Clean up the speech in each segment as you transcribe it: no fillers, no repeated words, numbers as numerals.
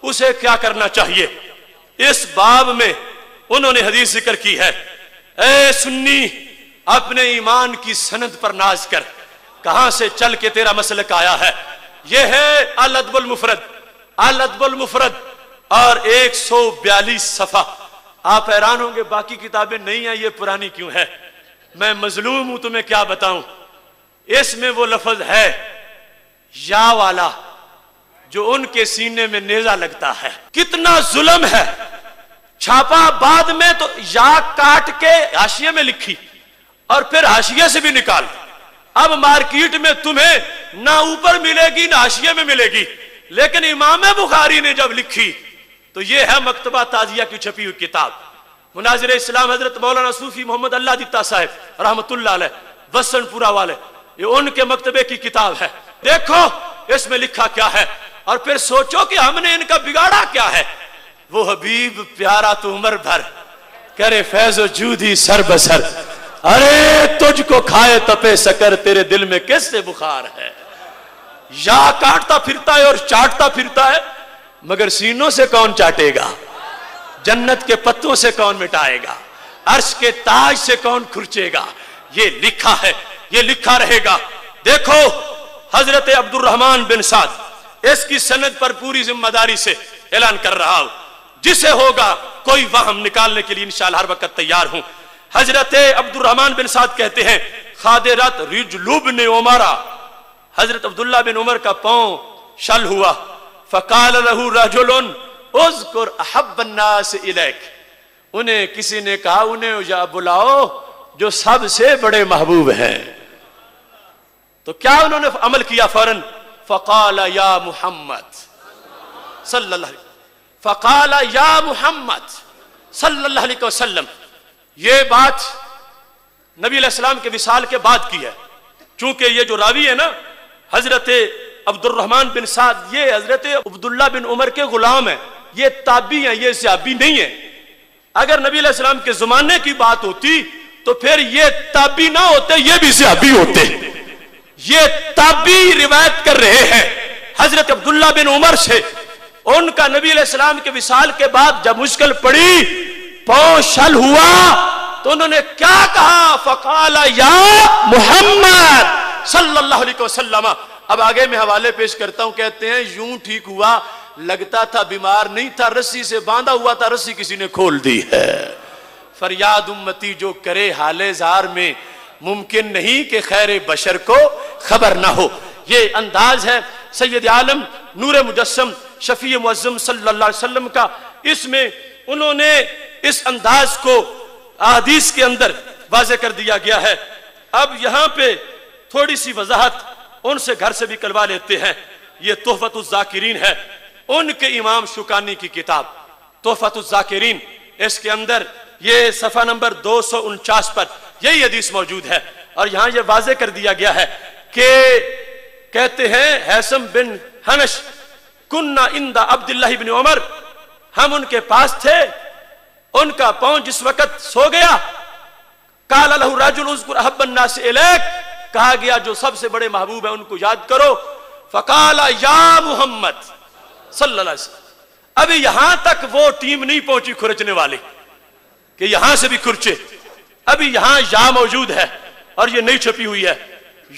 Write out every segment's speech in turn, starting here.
اسے کیا کرنا چاہیے؟ اس باب میں انہوں نے حدیث ذکر کی ہے، اے سنی اپنے ایمان کی سند پر ناز کر، کہاں سے چل کے تیرا مسلک آیا ہے؟ یہ ہے الادب المفرد، الادب المفرد، اور 142 صفحہ۔ آپ حیران ہوں گے باقی کتابیں نہیں ہیں، یہ پرانی کیوں ہے؟ میں مظلوم ہوں، تمہیں کیا بتاؤں۔ اس میں وہ لفظ ہے یا والا جو ان کے سینے میں نیزہ لگتا ہے۔ کتنا ظلم ہے، چھاپا بعد میں تو یا کاٹ کے حاشیے میں لکھی اور پھر حاشیے سے بھی نکال۔ اب مارکیٹ میں تمہیں نہ اوپر ملے گی نہ حاشیے میں ملے گی، لیکن امام بخاری نے جب لکھی تو یہ ہے مکتبہ تازیہ کی چھپی ہوئی کتاب۔ مناظر اسلام حضرت مولانا صوفی محمد اللہ دیتا صاحب رحمت اللہ علیہ وسن پورا والے، یہ ان کے مکتبے کی کتاب ہے۔ دیکھو اس میں لکھا کیا ہے، اور پھر سوچو کہ ہم نے ان کا بگاڑا کیا ہے۔ وہ حبیب پیارا تو عمر بھر کرے فیض و جودی سر بسر، ارے تجھ کو کھائے تپے سکر، تیرے دل میں کس سے بخار ہے۔ یا کاٹتا پھرتا ہے اور چاٹتا پھرتا ہے، مگر سینوں سے کون چاٹے گا؟ جنت کے پتوں سے کون مٹائے گا؟ عرش کے تاج سے کون کھرچے گا؟ یہ لکھا ہے، یہ لکھا رہے گا۔ دیکھو حضرت عبد الرحمن بن سعد، اس کی سند پر پوری ذمہ داری سے اعلان کر رہا ہوں، جسے ہوگا کوئی وہم نکالنے کے لیے انشاءاللہ ہر وقت تیار ہوں۔ حضرت عبد الرحمن بن سعد کہتے ہیں خادرت رجل بن عمر، حضرت عبداللہ بن عمر کا پاؤں شل ہوا، فقال له رجل اذکر احب الناس الیک، انہیں کسی نے کہا انہیں یا بلاؤ جو سب سے بڑے محبوب ہیں۔ تو کیا انہوں نے عمل کیا فوراً؟ فقال یا محمد صلی اللہ علیہ وسلم، فقال یا محمد صلی اللہ علیہ وسلم۔ یہ بات نبی علیہ السلام کے وصال کے بعد کی ہے، چونکہ یہ جو راوی ہے نا حضرت عبد الرحمن بن سعد، یہ حضرت عبداللہ بن عمر کے غلام ہیں، یہ تابعی ہیں، یہ صحابی نہیں ہیں۔ اگر نبی علیہ السلام کے زمانے کی بات ہوتی تو پھر یہ تابعی نہ ہوتے، یہ بھی صحابی ہوتے۔ یہ تابعی روایت کر رہے ہیں حضرت عبداللہ بن عمر سے، ان کا نبی علیہ السلام کے وصال کے بعد جب مشکل پڑی، پاؤں شل ہوا، تو انہوں نے کیا کہا؟ فقال یا محمد صلی اللہ علیہ وسلم۔ اب آگے میں حوالے پیش کرتا ہوں، کہتے ہیں یوں ٹھیک ہوا، لگتا تھا بیمار نہیں تھا، رسی سے باندھا ہوا تھا، رسی کسی نے کھول دی ہے۔ فریاد امتی جو کرے حال زار میں، ممکن نہیں کہ خیر بشر کو خبر نہ ہو۔ یہ انداز ہے سید عالم نور مجسم شفیع معظم صلی اللہ علیہ وسلم کا۔ اس میں انہوں نے اس انداز کو احادیث کے اندر واضح کر دیا گیا ہے۔ اب یہاں پہ تھوڑی سی وضاحت ان سے گھر سے بھی کروا لیتے ہیں۔ یہ تحفۃ الذاکرین ہے، ان کے امام شوکانی کی کتاب تحفۃ الذاکرین، اس کے اندر یہ صفحہ نمبر 249 پر یہی حدیث موجود ہے، اور یہاں یہ واضح کر دیا گیا ہے کہ کہتے ہیں حیثم بن حنش کننا عند عبداللہ بن عمر، ہم ان کے پاس تھے، ان کا پاؤں جس وقت سو گیا، قال له رجل اذكر احب الناس الیک، کہا گیا جو سب سے بڑے محبوب ہیں ان کو یاد کرو، فقال یا محمد صلی اللہ علیہ وسلم۔ ابھی یہاں تک وہ ٹیم نہیں پہنچی کھرچنے والے کہ یہاں سے بھی کھرچے، ابھی یہاں یا موجود ہے اور یہ نہیں چھپی ہوئی ہے،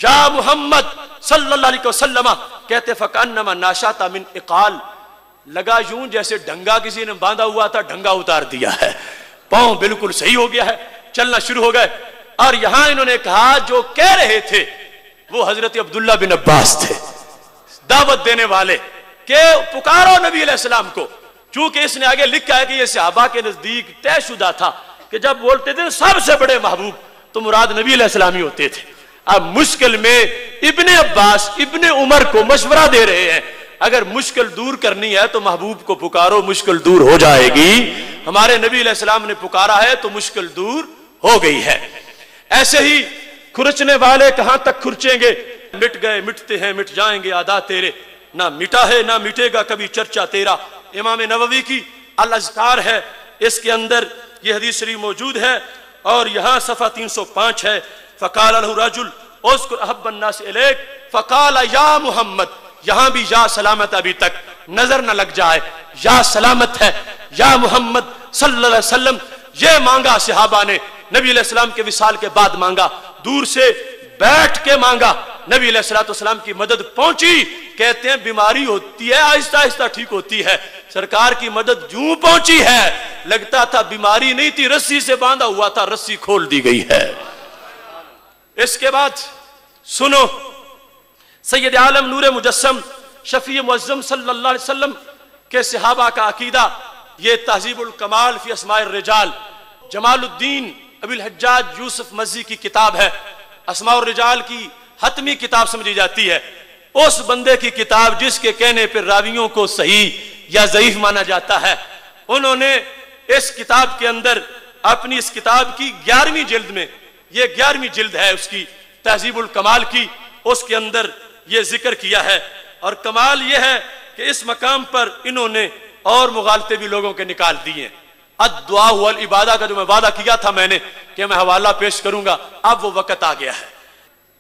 یا محمد صلی اللہ علیہ وسلم۔ کہتے فکانما ناشاتا من اقال، لگا یوں جیسے ڈنگا کسی نے باندھا ہوا تھا، ڈنگا اتار دیا ہے، پاؤں بالکل صحیح ہو گیا ہے، چلنا شروع ہو گئے۔ اور یہاں انہوں نے کہا جو کہہ رہے تھے وہ حضرت عبداللہ بن عباس تھے، دعوت دینے والے، کہ پکارو نبی علیہ السلام کو، چونکہ اس نے آگے لکھا ہے کہ یہ صحابہ کے نزدیک طے شدہ تھا کہ جب بولتے تھے سب سے بڑے محبوب تو مراد نبی علیہ السلام ہی ہوتے تھے۔ اب مشکل میں ابن عباس ابن عمر کو مشورہ دے رہے ہیں، اگر مشکل دور کرنی ہے تو محبوب کو پکارو، مشکل دور ہو جائے گی۔ ہمارے نبی علیہ السلام نے پکارا ہے تو مشکل دور ہو گئی ہے۔ ایسے ہی کھرچنے والے کہاں تک کھرچیں گے؟ مٹ گئے مٹتے ہیں مٹ جائیں گے عادا تیرے، نہ مٹا ہے نہ مٹے گا کبھی چرچا تیرا۔ امام نووی کی الاذکار ہے، اس کے اندر یہ حدیث شریف موجود ہے، اور یہاں صفحہ 305 ہے، فقال له رجل اذكر احب الناس الیک فقال یا محمد، یہاں بھی یا سلامت ابھی تک نظر نہ لگ جائے، یا سلامت ہے یا محمد صلی اللہ علیہ وسلم. یہ مانگا صحابہ نے، نبی علیہ السلام کے وصال کے بعد مانگا، دور سے بیٹھ کے مانگا. نبی علیہ السلام کی مدد پہنچی. کہتے ہیں بیماری ہوتی ہے آہستہ آہستہ ٹھیک ہوتی ہے، سرکار کی مدد جوں پہنچی ہے لگتا تھا بیماری نہیں تھی، رسی سے باندھا ہوا تھا، رسی کھول دی گئی ہے. اس کے بعد سنو، سید عالم نور مجسم شفیع معظم صلی اللہ علیہ وسلم کے صحابہ کا عقیدہ. یہ تہذیب الکمال فی اسماء الرجال، جمال الدین ابی الحجاج یوسف مزی کی کتاب ہے. اسماء الرجال کی حتمی کتاب سمجھی جاتی ہے. اس بندے کی کتاب جس کے کہنے پر راویوں کو صحیح یا ضعیف مانا جاتا ہے. انہوں نے اس کتاب کے اندر اپنی اس کتاب کی 11ویں جلد میں، یہ 11ویں جلد ہے اس کی تہذیب الکمال کی، اس کے اندر یہ ذکر کیا ہے. اور کمال یہ ہے کہ اس مقام پر انہوں نے اور مغالطے بھی لوگوں کے نکال دیے. الدعاء والعبادہ کا جو میں وعدہ کیا تھا میں نے کہ میں حوالہ پیش کروں گا، اب وہ وقت آ گیا ہے.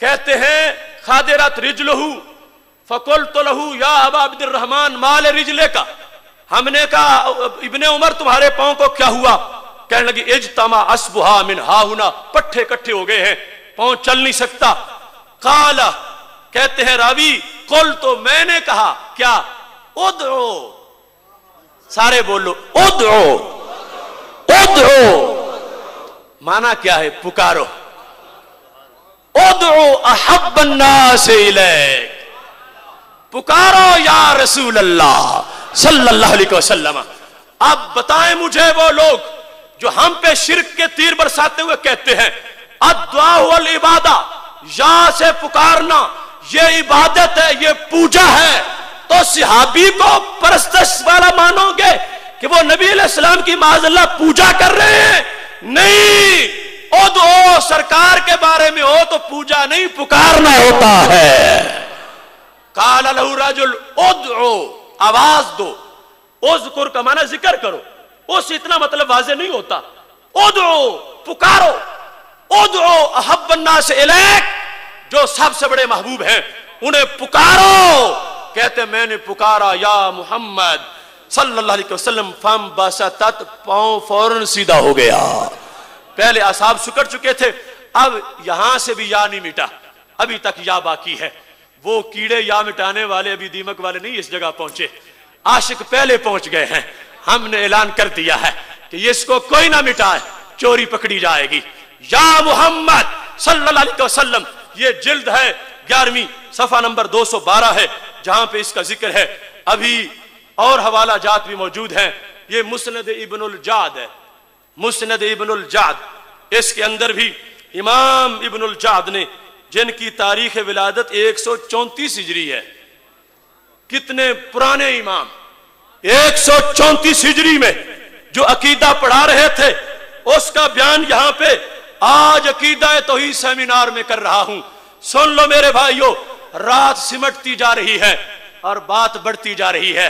کہتے ہیں خادرت رجلہ فقلت لہ یا ابا عبد الرحمن مال رجلے کا. ہم نے کہا ابن عمر تمہارے پاؤں کو کیا ہوا؟ کہنے لگی اجتمع اسبہا من ہا ہنا، پٹھے کٹھے ہو گئے ہیں، پاؤں چل نہیں سکتا. قال، کہتے ہیں راوی، قلت تو میں نے کہا کیا؟ ادعو، سارے بولو ادعو. ادعو مانا کیا ہے؟ پکارو. ادعو احب الناس الیک، پکارو یا رسول اللہ صلی اللہ علیہ وسلم. اب بتائیں مجھے وہ لوگ جو ہم پہ شرک کے تیر برساتے ہوئے کہتے ہیں الدعاء والعبادہ، یا سے پکارنا یہ عبادت ہے، یہ پوجا ہے، تو صحابی کو پرستش والا مانو گے کہ وہ نبی علیہ السلام کی معاذ اللہ پوجا کر رہے ہیں؟ نہیں. ادعو سرکار کے بارے میں ہو تو پوجا نہیں، پکارنا ہوتا ہے. قال لہ رجل ادعو، آواز دو. اذکر کا معنی ذکر کرو، اس اتنا مطلب واضح نہیں ہوتا. ادعو پکارو. ادعو احب الناس الیک، جو سب سے بڑے محبوب ہیں انہیں پکارو. کہتے میں نے پکارا یا محمد صلی اللہ علیہ وسلم، فم بسطت، پاؤں فوراً سیدھا ہو گیا. پہلے اصحاب سکڑ چکے تھے، اب یہاں سے بھی یا نہیں مٹا، ابھی تک یا باقی ہے. وہ کیڑے یا مٹانے والے ابھی دیمک والے نہیں اس جگہ پہنچے، عاشق پہلے پہنچ گئے ہیں. ہم نے اعلان کر دیا ہے کہ اس کو کوئی نہ مٹائے، چوری پکڑی جائے گی. یا محمد صلی اللہ علیہ وسلم، یہ جلد ہے 11ویں، صفحہ نمبر 212 ہے جہاں پہ اس کا ذکر ہے. ابھی اور حوالہ جات بھی موجود ہیں. یہ مسند ابن الجعد ہے، مسند ابن الجعد. اس کے اندر بھی امام ابن الجعد نے، جن کی تاریخ ولادت 134 ہجری ہے، کتنے پرانے امام، 134 ہجری میں جو عقیدہ پڑھا رہے تھے اس کا بیان یہاں پہ آج عقیدہ توحید سیمینار میں کر رہا ہوں. سن لو میرے بھائیو، رات سمٹتی جا رہی ہے اور بات بڑھتی جا رہی ہے.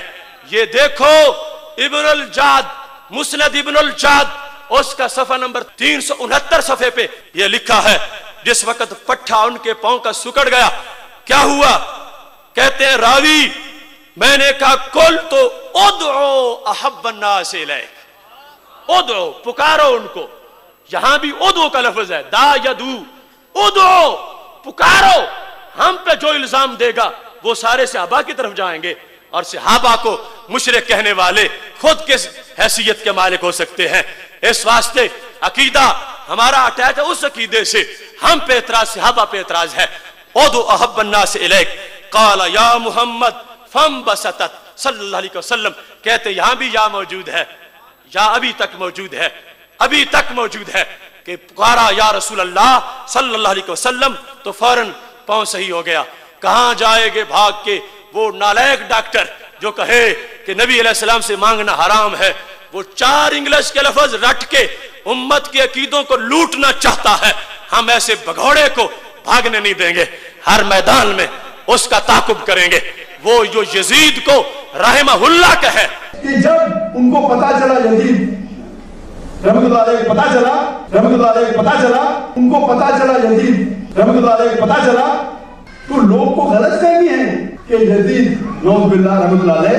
یہ دیکھو ابن الجعد، مسند ابن الجعد، اس کا صفحہ نمبر 369 صفحے پہ یہ لکھا ہے. جس وقت پٹھا ان کے پاؤں کا سکڑ گیا، کیا ہوا؟ کہتے ہیں راوی، میں نے کہا کل تو ادعو احب الناس الیک، ادعو پکارو ان کو. یہاں بھی ادعو کا لفظ ہے، دا یدو، ادعو پکارو. ہم پہ جو الزام دے گا وہ سارے صحابہ کی طرف جائیں گے، اور صحابہ کو مشرک کہنے والے خود کس حیثیت کے مالک ہو سکتے ہیں؟ اس واسطے عقیدہ ہمارا اٹیچ ہے اس عقیدے سے. ہم پہ اعتراض، صحابہ پہ اعتراض ہے. ادعو احب الناس الیک، قال یا محمد فم بسطت صلی اللہ علیہ وسلم. کہتے یہاں بھی یا موجود ہے، یا ابھی تک موجود ہے، ابھی تک موجود ہے کہ پکارا یا رسول اللہ صلی اللہ علیہ وسلم تو فوراً پاؤں صحیح ہو گیا. کہاں جائے گے بھاگ کے وہ نالائق ڈاکٹر جو کہے کہ نبی علیہ السلام سے مانگنا حرام ہے؟ وہ 4 انگلش کے لفظ رٹ کے امت کے عقیدوں کو لوٹنا چاہتا ہے. ہم ایسے بگھوڑے کو بھاگنے نہیں دیں گے، ہر میدان میں اس کا تعاقب کریں گے. وہ جو یزید کو رحمہ اللہ کہے کہ جب ان کو پتا چلا، یزید رحمۃ اللہ علیہ پتا چلا، رحمۃ اللہ علیہ پتا چلا، ان کو پتا چلا، یزید رحمۃ اللہ علیہ پتا چلا، تو لوگ کو غلط فہمی ہے کہ یزید نعوذ باللہ رحمۃ اللہ علیہ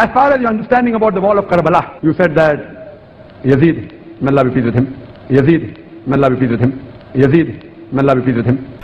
As far as your understanding about the wall of Karbala, you said that Yazid, may Allah be pleased with him, Yazid, may Allah be pleased with him, Yazid, may Allah be pleased with him.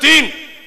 3।